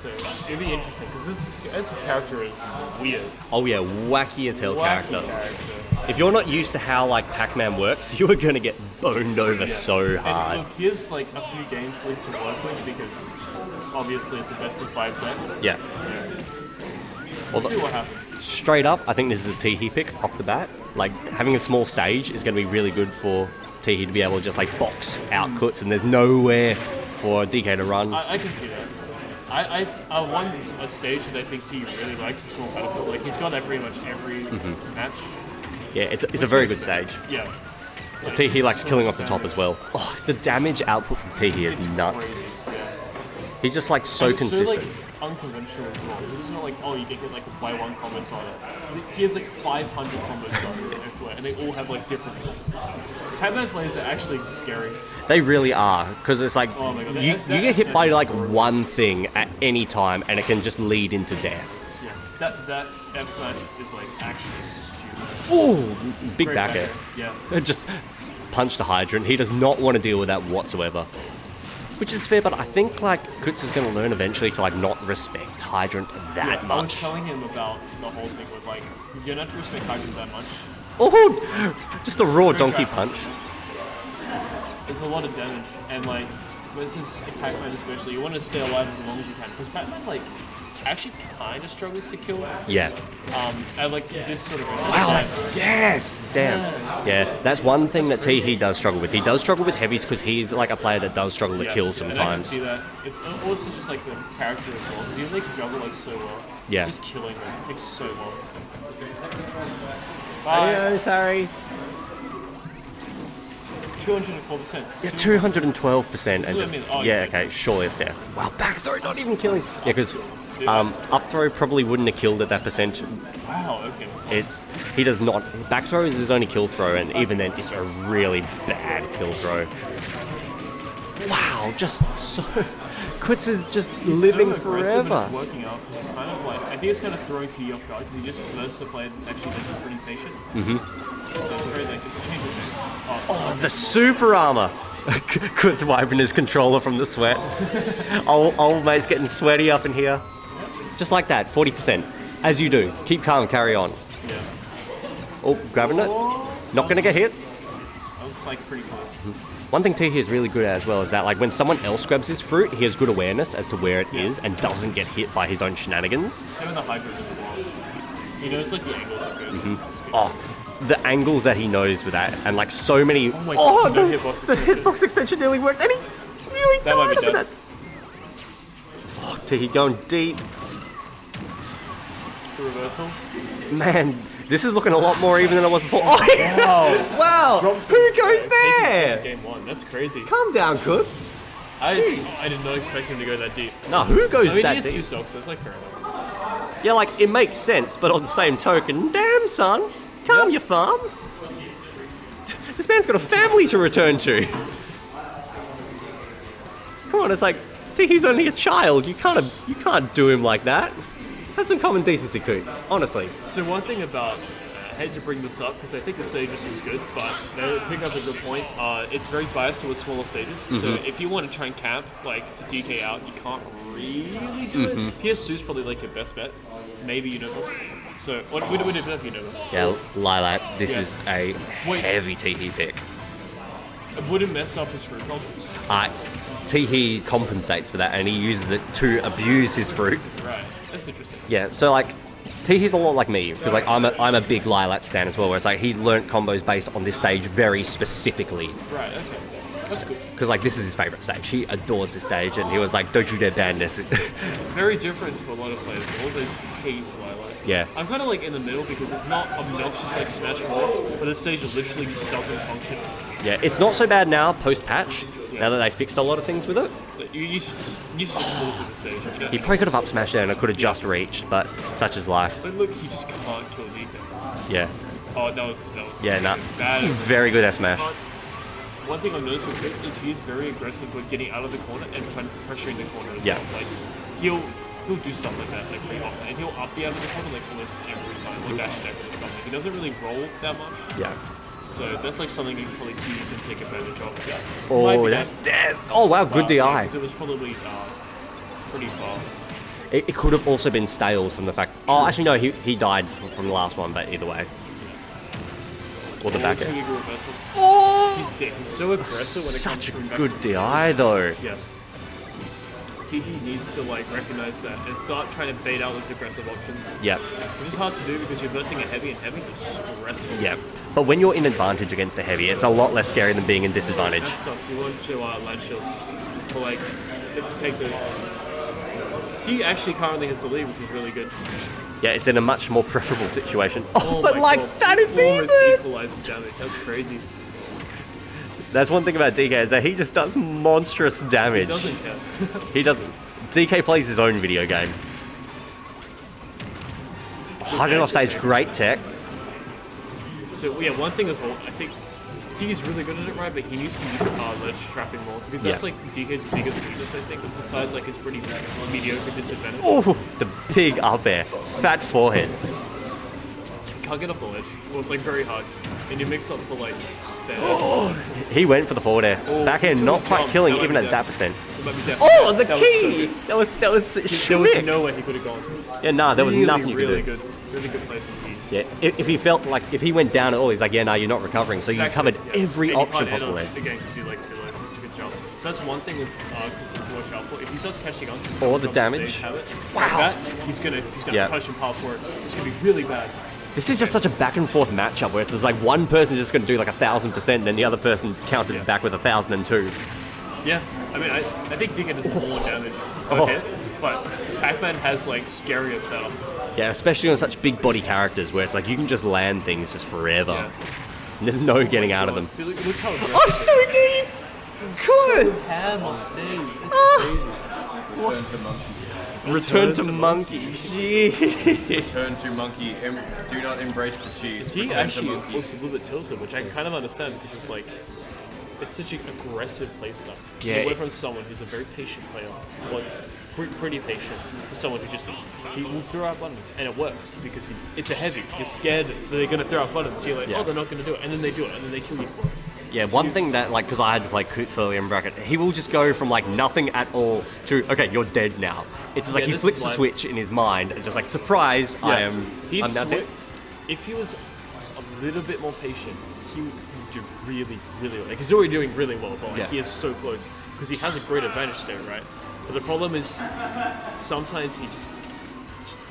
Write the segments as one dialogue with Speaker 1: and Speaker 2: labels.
Speaker 1: So it'd be interesting because this character is weird.
Speaker 2: Oh yeah, wacky as hell character. If you're not used to how like Pac-Man works, you are gonna get boned over so hard.
Speaker 1: And look, here's like a few games Lese to work with because obviously it's a best of 5 set.
Speaker 2: Yeah.
Speaker 1: So we'll see what happens.
Speaker 2: Straight up, I think this is a Teehee pick off the bat. Like having a small stage is gonna be really good for Teehee to be able to just like box out Keutz, and there's nowhere for DK to run.
Speaker 1: I can see that. I won a stage that I think Teehee really likes is small battlefield. Like he's got that pretty much every match.
Speaker 2: Yeah, it's a very good stage.
Speaker 1: Yeah.
Speaker 2: Teehee likes killing off the top as well. Oh, the damage output from Teehee is nuts.
Speaker 1: Crazy. Yeah.
Speaker 2: He's just like so consistent.
Speaker 1: So, like, unconventional as well. It's not like, oh, you get like by one combo starter. He has like 500 combo starters, I swear, and they all have like different builds. Pac-Man players are actually scary.
Speaker 2: They really are, because it's like,
Speaker 1: oh my God,
Speaker 2: you get hit by like one thing at any time, and it can just lead into death.
Speaker 1: Yeah, that F smash is like actually stupid.
Speaker 2: Ooh, big
Speaker 1: Great
Speaker 2: back air.
Speaker 1: Yeah.
Speaker 2: Just punched a hydrant. He does not want to deal with that whatsoever. Which is fair, but I think like Keutz is going to learn eventually to like not respect hydrant that much.
Speaker 1: I was telling him about the whole thing with like, you don't have to respect hydrant that much.
Speaker 2: Oh, just a raw donkey punch.
Speaker 1: There's a lot of damage, and like, versus Pac-Man especially, you want to stay alive as long as you can, because Pac-Man like actually kind of struggles to kill.
Speaker 2: Yeah.
Speaker 1: And like this sort of.
Speaker 2: Wow, that's death. Damn. Yeah, that's one thing that Teehee does struggle with. He does struggle with heavies because he's like a player that does struggle to kill sometimes.
Speaker 1: And I can see that. It's also just like the character as well, because they can juggle like so well.
Speaker 2: Yeah.
Speaker 1: Just killing them it takes so long.
Speaker 2: Oh, sorry.
Speaker 1: 204%.
Speaker 2: Yeah, 212%. And
Speaker 1: what I
Speaker 2: just,
Speaker 1: mean. Oh,
Speaker 2: yeah, okay, surely it's death. Wow, back throw, not even killing. Yeah, because up throw probably wouldn't have killed at that percentage.
Speaker 1: Wow, okay.
Speaker 2: He does not. Back throw is his only kill throw, and even then, it's a really bad kill throw. Wow, just so. Keutz is just living
Speaker 1: so
Speaker 2: forever.
Speaker 1: It's working out. It's kind of like, I think it's kind of throwing Teehee off guard because he just bursts a player that's actually like pretty patient. So it's very like, it's a change of pace.
Speaker 2: Oh, the super armor. Keutz wiping his controller from the sweat. Old mate's getting sweaty up in here. Just like that, 40%. As you do. Keep calm, carry on.
Speaker 1: Yeah.
Speaker 2: Oh, grabbing it. Not gonna get hit.
Speaker 1: That was like pretty close.
Speaker 2: One thing Teehee is really good at as well is that like when someone else grabs his fruit, he has good awareness as to where it is and doesn't get hit by his own shenanigans.
Speaker 1: Same with the hybrid as well. He knows like the angles it goes.
Speaker 2: Oh, the angles that he knows with that, and like so many.
Speaker 1: Oh my God, no hitbox
Speaker 2: the hitbox extension nearly worked, and he really
Speaker 1: that might be
Speaker 2: died
Speaker 1: death.
Speaker 2: that. Oh, Teehee going deep.
Speaker 1: The reversal.
Speaker 2: Man, this is looking a lot more even than it was before. Oh, yeah. Wow! Who goes there?
Speaker 1: Game 1. That's crazy.
Speaker 2: Calm down, Keutz.
Speaker 1: I did not expect him to go that deep.
Speaker 2: No, who goes
Speaker 1: I mean,
Speaker 2: that
Speaker 1: he has
Speaker 2: deep?
Speaker 1: 2 stocks, so it's like fair enough.
Speaker 2: Yeah, like it makes sense, but on the same token, damn son, calm your farm. This man's got a family to return to. Come on, it's like Teehee's only a child. You can't do him like that. Have some common decency, Keutz. Honestly.
Speaker 1: So one thing about, I hate to bring this up because I think the stages is good, but to pick up a good point, it's very biased towards smaller stages. So if you want to try and camp, like DK out, you can't really do it. PS2's probably like your best bet. Maybe Unova. So what would it be if Unova?
Speaker 2: Yeah, Lilac, this is a heavy Teehee pick.
Speaker 1: It wouldn't mess up his fruit combos.
Speaker 2: Teehee compensates for that, and he uses it to abuse his fruit.
Speaker 1: Right, that's interesting.
Speaker 2: Yeah, so like, Teehee's a lot like me, because like I'm a big Lilac stan as well, where it's like he's learnt combos based on this stage very specifically.
Speaker 1: Right, okay. That's good.
Speaker 2: Because like this is his favourite stage. He adores this stage, and he was like, "Don't you dare ban this."
Speaker 1: Very different to a lot of players. All the hate Lilac.
Speaker 2: Yeah.
Speaker 1: I'm kind of like in the middle because it's not obnoxious like Smash 4, but this stage literally just doesn't function.
Speaker 2: Yeah, it's not so bad now post-patch. Now that they fixed a lot of things with it.
Speaker 1: You should just pull to the stage.
Speaker 2: He probably could have up smashed it and it could have just reached, but such is life.
Speaker 1: But look, he just can't kill DK.
Speaker 2: Yeah.
Speaker 1: Oh, that was
Speaker 2: Yeah, nah.
Speaker 1: bad.
Speaker 2: Very good F smash.
Speaker 1: One thing I've noticed with Keutz is he's very aggressive with getting out of the corner and pressuring the corner as well. Like he'll do stuff like that like pretty often, and he'll up the out of the corner like almost every time, like dash attack or something. He doesn't really roll that much.
Speaker 2: Yeah.
Speaker 1: So that's like something you probably can take advantage of. Yeah.
Speaker 2: Oh, that's dead. Oh wow, good DI.
Speaker 1: It was probably pretty far.
Speaker 2: It could have also been stale from the fact... Oh, actually, no, he died from the last one, but either way. Or the back air.
Speaker 1: Oh! He's so aggressive when it
Speaker 2: Such
Speaker 1: comes to
Speaker 2: a good DI, though.
Speaker 1: Yeah. Teehee needs to like recognize that and start trying to bait out those aggressive options.
Speaker 2: Yep.
Speaker 1: Which is hard to do because you're versing a heavy, and heavy's aggressive.
Speaker 2: Yep. But when you're in advantage against a heavy, it's a lot less scary than being in disadvantage.
Speaker 1: That sucks. You want to land shield. But like, you have to take those. T actually currently has the lead, which is really good.
Speaker 2: Yeah, it's in a much more preferable situation.
Speaker 1: Oh
Speaker 2: but like
Speaker 1: God.
Speaker 2: that, it's
Speaker 1: Almost
Speaker 2: even.
Speaker 1: equalized damage. That's crazy.
Speaker 2: That's one thing about DK is that he just does monstrous damage.
Speaker 1: He doesn't care.
Speaker 2: He doesn't. DK plays his own video game. Hugging off stage, great tech.
Speaker 1: So yeah, one thing is, I think T is really good at it, right? But he needs to use ledge trapping more because that's like DK's biggest weakness, I think. Besides like his pretty mediocre disadvantage.
Speaker 2: Oh, the big up air, fat forehead.
Speaker 1: Can't get off the ledge. Well, it's like very hard, and your mix-ups are like fair.
Speaker 2: Oh, he went for the forward air. Backhand not quite killing even at that percent. Oh, the key! That was
Speaker 1: there was
Speaker 2: schmick.
Speaker 1: nowhere he could have gone.
Speaker 2: Yeah, nah, there was nothing you could do.
Speaker 1: Really good place for T.
Speaker 2: Yeah, if he felt like if he went down at all, he's like, yeah, nah, you're not recovering. So you covered every option possible there.
Speaker 1: Again, because you like to good job. So that's one thing is Chris has to watch out for. If he starts catching on,
Speaker 2: or the damage.
Speaker 1: Wow.
Speaker 2: Like
Speaker 1: that, he's gonna punish him hard for it. It's gonna be really bad.
Speaker 2: This is just such a back and forth matchup where it's just like one person is just going to do like 1,000%, and then the other person counters back with 1,002.
Speaker 1: Yeah, I mean, I think DK does more damage per hit, but Pac-Man has like scarier setups.
Speaker 2: Yeah, especially on such big body characters where it's like you can just land things just forever.
Speaker 1: Yeah.
Speaker 2: And there's no getting out of them.
Speaker 1: See, look how aggressive.
Speaker 2: Oh, so deep! Keutz!
Speaker 1: Ham on stage. It's crazy.
Speaker 2: Return to monkey. Jeez.
Speaker 3: Return to monkey. Do not embrace the cheese.
Speaker 1: He actually looks a little bit tilted, which I can kind of understand because it's like it's such an aggressive playstyle.
Speaker 2: Yeah.
Speaker 1: Away from someone who's a very patient player, like pretty patient, for someone who just he will throw out buttons and it works because it's a heavy. You're scared that they're gonna throw out buttons, so you're like, oh, they're not gonna do it, and then they do it, and then they kill you for it.
Speaker 2: Yeah, one thing that, like, because I had to play Keutz earlier in bracket, he will just go from, like, nothing at all to, okay, you're dead now. It's just like he flicks the switch in his mind and just, like, surprise, I'm now dead.
Speaker 1: If he was a little bit more patient, he would do really, really well. Like, he's already doing really well, but, like, he is so close. Because he has a great advantage there, right? But the problem is, sometimes he just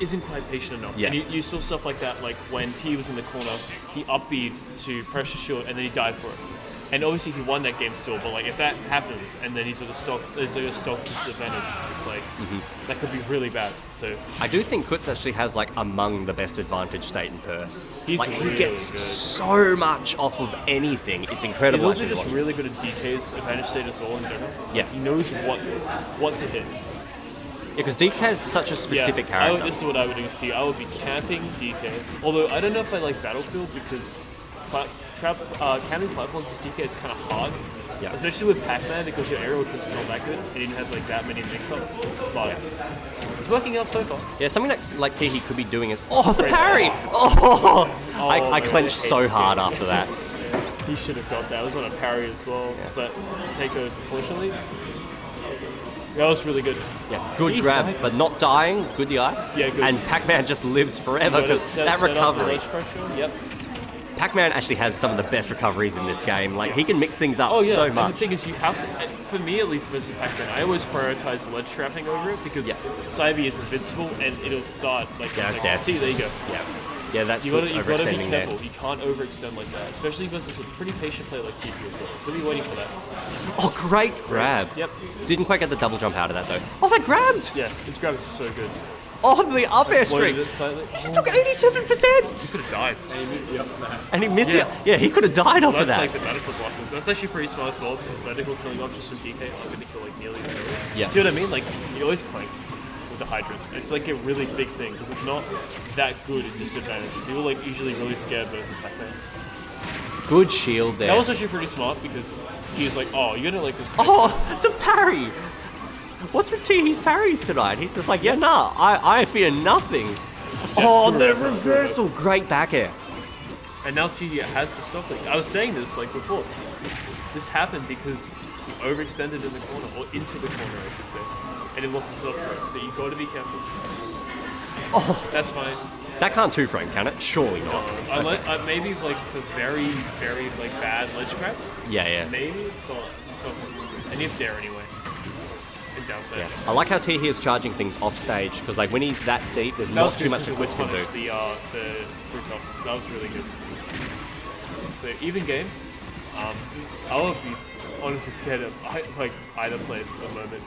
Speaker 1: isn't quite patient enough.
Speaker 2: Yeah.
Speaker 1: And you saw stuff like that, like when T was in the corner, he up-beat to pressure shield and then he died for it. And obviously he won that game still, but like if that happens and then he's at a stock, there's like a stock disadvantage, it's like that could be really bad. So
Speaker 2: I do think Keutz actually has like among the best advantage state in Perth.
Speaker 1: He's
Speaker 2: like
Speaker 1: really
Speaker 2: he gets
Speaker 1: good.
Speaker 2: So much off of anything. It's incredible.
Speaker 1: He's also just really good at DK's advantage state as well in general.
Speaker 2: Yeah.
Speaker 1: He knows what to hit.
Speaker 2: Yeah, because DK is such a specific character.
Speaker 1: This is what I would do with T. I would be camping DK. Although I don't know if I like Battlefield because camping platforms with DK is kind of hard.
Speaker 2: Yeah.
Speaker 1: Especially with Pac-Man because your aerial kill's not that good and you didn't have like that many mix-ups. But it's working out so far.
Speaker 2: Yeah, something that like Teehee could be doing is the parry! Oh! I clenched so hard after that.
Speaker 1: He should have got that. It was on a parry as well. Yeah. But take those, unfortunately. That was really good.
Speaker 2: Yeah, good grab, but not dying. Good DI.
Speaker 1: Yeah, good.
Speaker 2: And Pac-Man just lives forever because that recovery.
Speaker 1: Yep.
Speaker 2: Pac-Man actually has some of the best recoveries in this game. Like, he can mix things up so much.
Speaker 1: And the thing is, you have to, for me at least versus Pac-Man, I always prioritize ledge trapping over it because Cybe is invincible and it'll start like...
Speaker 2: Yeah, it's dead.
Speaker 1: See, there you go.
Speaker 2: Yeah, that's
Speaker 1: you've got to be
Speaker 2: overextending
Speaker 1: careful.
Speaker 2: there.
Speaker 1: You can't overextend like that, especially versus a pretty patient player like Teehee as well. Really waiting for that.
Speaker 2: Oh, great grab.
Speaker 1: Yep.
Speaker 2: Didn't quite get the double jump out of that, though. Oh, that grabbed!
Speaker 1: Yeah, his grab is so good.
Speaker 2: Oh, the up air streak. He just took 87%.
Speaker 1: He could have died. And he missed the up smash.
Speaker 2: And he missed it. Yeah, he could have died off of that.
Speaker 1: That's like the vertical blossoms. That's actually pretty smart as well because vertical killing options from DK are going to kill like nearly zero.
Speaker 2: Yeah.
Speaker 1: See what I mean? Like, he always clanks with the hydrant. It's like a really big thing because it's not that good at disadvantage. People like usually really scared versus Pac-Man.
Speaker 2: Good shield there.
Speaker 1: That was actually pretty smart because he was like, oh, you're going to like this.
Speaker 2: Oh, the parry. What's with Teehee's parries tonight? He's just like, yeah, nah, I fear nothing. Oh, the reversal. Great back air.
Speaker 1: And now Teehee has the stock. Like, I was saying this like before. This happened because He overextended in the corner, or into the corner, I should say. And he lost the soft throw, so you got to be careful.
Speaker 2: Oh,
Speaker 1: That's fine.
Speaker 2: that can't two frame, can it? Surely not.
Speaker 1: Maybe like for very, very like bad ledge traps.
Speaker 2: Yeah.
Speaker 1: Maybe, but it's not consistent. And you have dare anyway. And down smash.
Speaker 2: Yeah. I like how Teehee is charging things off stage because like when he's that deep, there's not too much that Keutz can do.
Speaker 1: The fruit toss. That was really good. So even game. I would be honestly scared of either place at the moment.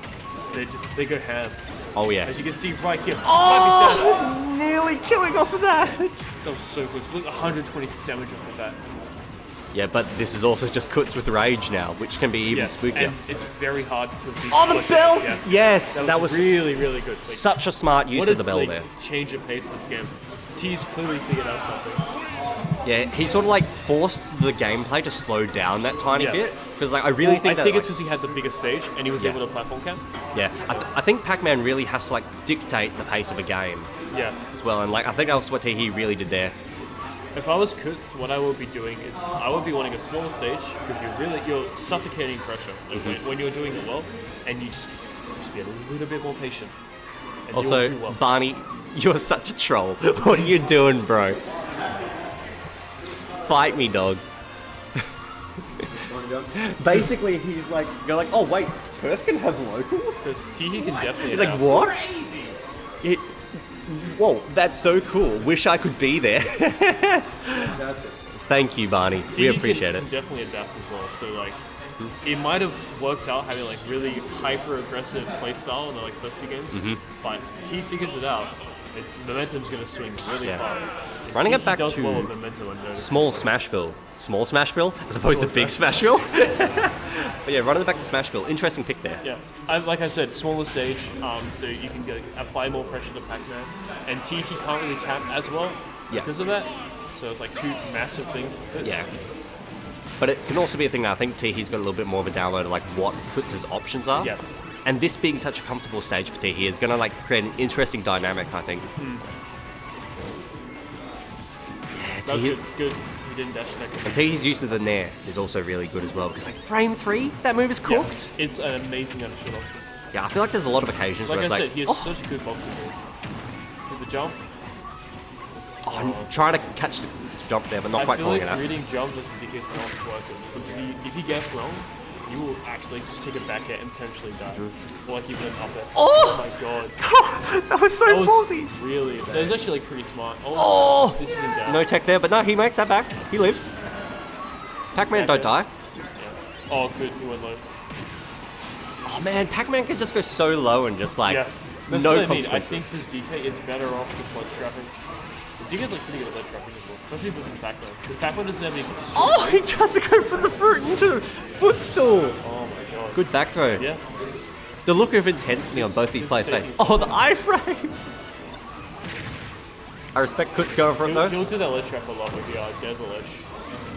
Speaker 1: They go ham.
Speaker 2: Oh yeah.
Speaker 1: As you can see right here.
Speaker 2: Oh, nearly killing off of that.
Speaker 1: That was so close. Look, 126 damage off of that.
Speaker 2: Yeah, but this is also just Keutz with rage now, which can be even spookier.
Speaker 1: And it's very hard to beat.
Speaker 2: Oh, the bell!
Speaker 1: Yeah.
Speaker 2: Yes, that was
Speaker 1: really, really good. Like,
Speaker 2: such a smart use of the bell there.
Speaker 1: Change of pace this game. T's clearly figured out something.
Speaker 2: Yeah, he sort of like forced the gameplay to slow down that tiny bit. Because like I really think that,
Speaker 1: it's because he had the biggest stage and he was able to platform camp.
Speaker 2: Yeah, I think Pac-Man really has to like dictate the pace of a game.
Speaker 1: Yeah.
Speaker 2: As well, and like I think that's what Teehee really did there.
Speaker 1: If I was Keutz, what I would be doing is I would be wanting a smaller stage because you're suffocating pressure when you're doing it well, and you just be a little bit more patient. And
Speaker 2: Also,
Speaker 1: you'll do well.
Speaker 2: Barney, you're such a troll. What are you doing, bro? Fight me, dog. Basically, he's like, you're like, oh wait, Perth can have locals?
Speaker 1: So Teehee can definitely.
Speaker 2: He's like, what? Whoa, that's so cool. Wish I could be there.
Speaker 3: Fantastic.
Speaker 2: Thank you, Barney. We appreciate it.
Speaker 1: Can definitely adapt as well. So like, it might have worked out having like really hyper aggressive playstyle in the like first few games, but T figures it out. Its momentum's going to swing really fast. And
Speaker 2: Running it back
Speaker 1: does
Speaker 2: to
Speaker 1: well with momentum and
Speaker 2: small Smashville. Small Smashville as opposed to big Smashville. But yeah, running it back to Smashville. Interesting pick there.
Speaker 1: Yeah, like I said, smaller stage, so you can apply more pressure to Pac-Man. And Teehee can't really camp as well because of that. So it's like two massive things for Keutz.
Speaker 2: Yeah. But it can also be a thing that I think Teehee's got a little bit more of a download of like what Kutz's options are.
Speaker 1: Yeah.
Speaker 2: And this being such a comfortable stage for Teehee is going to like create an interesting dynamic, I think. Yeah,
Speaker 1: That was
Speaker 2: Teehee,
Speaker 1: good. He didn't dash back.
Speaker 2: and Teehee's use of the Nair is also really good as well because like frame 3, that move is cooked.
Speaker 1: Yeah, it's an amazing undershot option.
Speaker 2: Yeah, I feel like there's a lot of occasions
Speaker 1: Like
Speaker 2: where
Speaker 1: I
Speaker 2: it's
Speaker 1: said, he has such good boxing moves. To the jump.
Speaker 2: I'm trying to catch the jump there, but not
Speaker 1: I
Speaker 2: quite
Speaker 1: feel
Speaker 2: calling
Speaker 1: like
Speaker 2: it out.
Speaker 1: reading jump is indicates not working. If he gets wrong, you will actually just take a back hit and potentially die. Or like even an up hit.
Speaker 2: Oh!
Speaker 1: My god.
Speaker 2: That was so
Speaker 1: That was
Speaker 2: ballsy.
Speaker 1: really... That was actually like pretty smart.
Speaker 2: Oh!
Speaker 1: This isn't down.
Speaker 2: No tech there, but no, he makes that back. He lives. Pac-Man don't die.
Speaker 1: Yeah. Oh, good. He went low.
Speaker 2: Oh man, Pac-Man could just go so low and just like
Speaker 1: That's
Speaker 2: no
Speaker 1: what I mean.
Speaker 2: consequences.
Speaker 1: I think his DK is better off just ledge trapping. DK's like pretty good at ledge trapping as well. Especially with Pac-Man. Because Pac-Man doesn't have any just
Speaker 2: Oh, he tries to go for the fruit into footstool.
Speaker 1: Oh my god.
Speaker 2: Good back throw.
Speaker 1: Yeah.
Speaker 2: The look of intensity on both these players' face. Oh, the iframes. I respect Keutz going for it though.
Speaker 1: He'll do that ledge trap a lot with the desert ledge.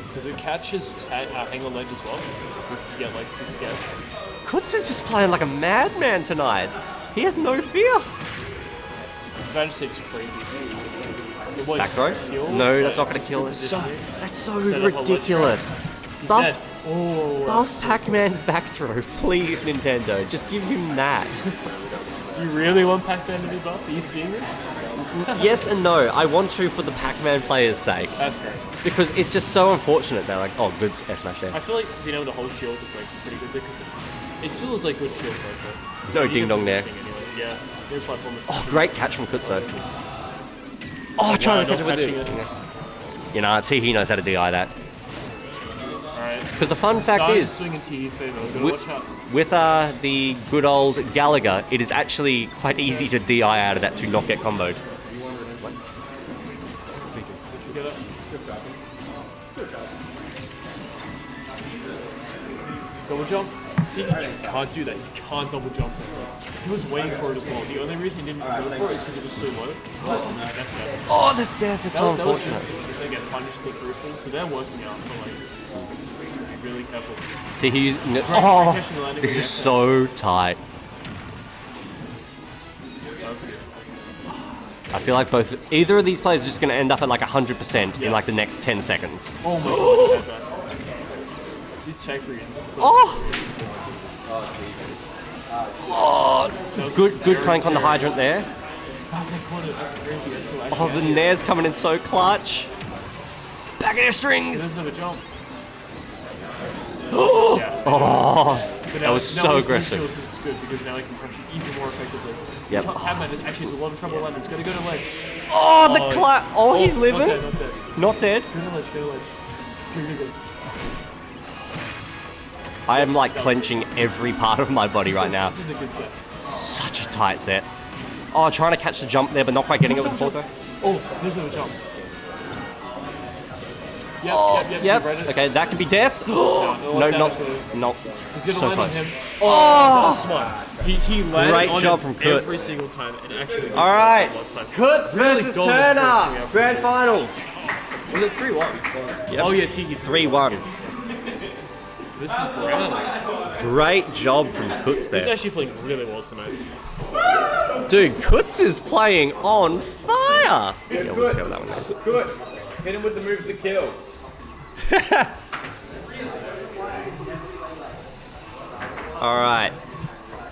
Speaker 1: Because it catches hang on ledge as well. If you get like too scared.
Speaker 2: Keutz is just playing like a madman tonight. He has no fear.
Speaker 1: Advantage state's crazy.
Speaker 2: Back throw? No, that's not going to kill. That's so ridiculous. Buff
Speaker 1: Oh,
Speaker 2: Pac-Man's back throw, please, Nintendo. Just give him that.
Speaker 1: you really want Pac-Man to be buffed? Are you seeing this?
Speaker 2: Yes and no. I want to for the Pac-Man players' sake.
Speaker 1: That's fair.
Speaker 2: Because it's just so unfortunate. They're like, oh, good F smash there.
Speaker 1: I feel like being able to hold shield is like pretty good because it still is like good shield pressure.
Speaker 2: No ding dong there.
Speaker 1: Anyway. Yeah, their platform is.
Speaker 2: Oh, great catch from Keutz though. Oh, trying to catch it with it. You know, Teehee knows how to DI that.
Speaker 1: Alright.
Speaker 2: Because the fun fact is,
Speaker 1: swinging Teehee's favor. Gotta watch out.
Speaker 2: with the good old Gallagher, it is actually quite easy to DI out of that to not get comboed.
Speaker 1: Get up. Double jump? See, you can't do that. You can't double jump there. He was waiting for it as well. The only reason he didn't go for it is because it was so low. That's death.
Speaker 2: Oh, this death is so
Speaker 1: That was
Speaker 2: unfortunate.
Speaker 1: because they get punished in the fruit pool, so they're working out for like really careful.
Speaker 2: Teehee's...
Speaker 1: Oh,
Speaker 2: this is so tight.
Speaker 1: That's good.
Speaker 2: I feel like either of these players are just going to end up at like 100% in like the next 10 seconds.
Speaker 1: Oh my god, these tech reads. So
Speaker 2: Good crank on the hydrant there.
Speaker 1: That's crazy.
Speaker 2: Oh, the nair's coming in so clutch. Back in your strings.
Speaker 1: There's another jump.
Speaker 2: Oh, that was so aggressive.
Speaker 1: This is good because now I can crush it even more effectively.
Speaker 2: Yep.
Speaker 1: Pac-Man actually has a lot of trouble landing. It's going to go to ledge.
Speaker 2: Oh, the clutch. Oh, he's living.
Speaker 1: Not dead.
Speaker 2: Not dead.
Speaker 1: Go to ledge, go to ledge. Really good.
Speaker 2: I am like clenching every part of my body right now.
Speaker 1: This is a good set.
Speaker 2: Such a tight set. Oh, trying to catch the jump there, but not quite getting it with the full throw.
Speaker 1: Oh, there's another jump.
Speaker 2: Yep.
Speaker 1: Right.
Speaker 2: Okay, that could be death. No, not.
Speaker 1: He's going to
Speaker 2: So
Speaker 1: land
Speaker 2: close.
Speaker 1: on him. Oh, that was smart. He landed
Speaker 2: Great
Speaker 1: on
Speaker 2: job
Speaker 1: him
Speaker 2: from Keutz.
Speaker 1: every single time and actually.
Speaker 2: All right.
Speaker 3: Keutz
Speaker 1: Really
Speaker 3: versus
Speaker 1: golden
Speaker 3: Turner.
Speaker 1: first thing
Speaker 3: Grand finals.
Speaker 1: Was it 3-1?
Speaker 2: Yep.
Speaker 1: Oh yeah, Teehee
Speaker 2: 3-1.
Speaker 1: This is grand.
Speaker 2: Great job from Keutz
Speaker 1: He's
Speaker 2: there.
Speaker 1: actually playing really well tonight.
Speaker 2: Dude, Keutz is playing on fire. Yeah, we'll tell that one now.
Speaker 3: Keutz. Hit him with the moves to kill.
Speaker 2: All right.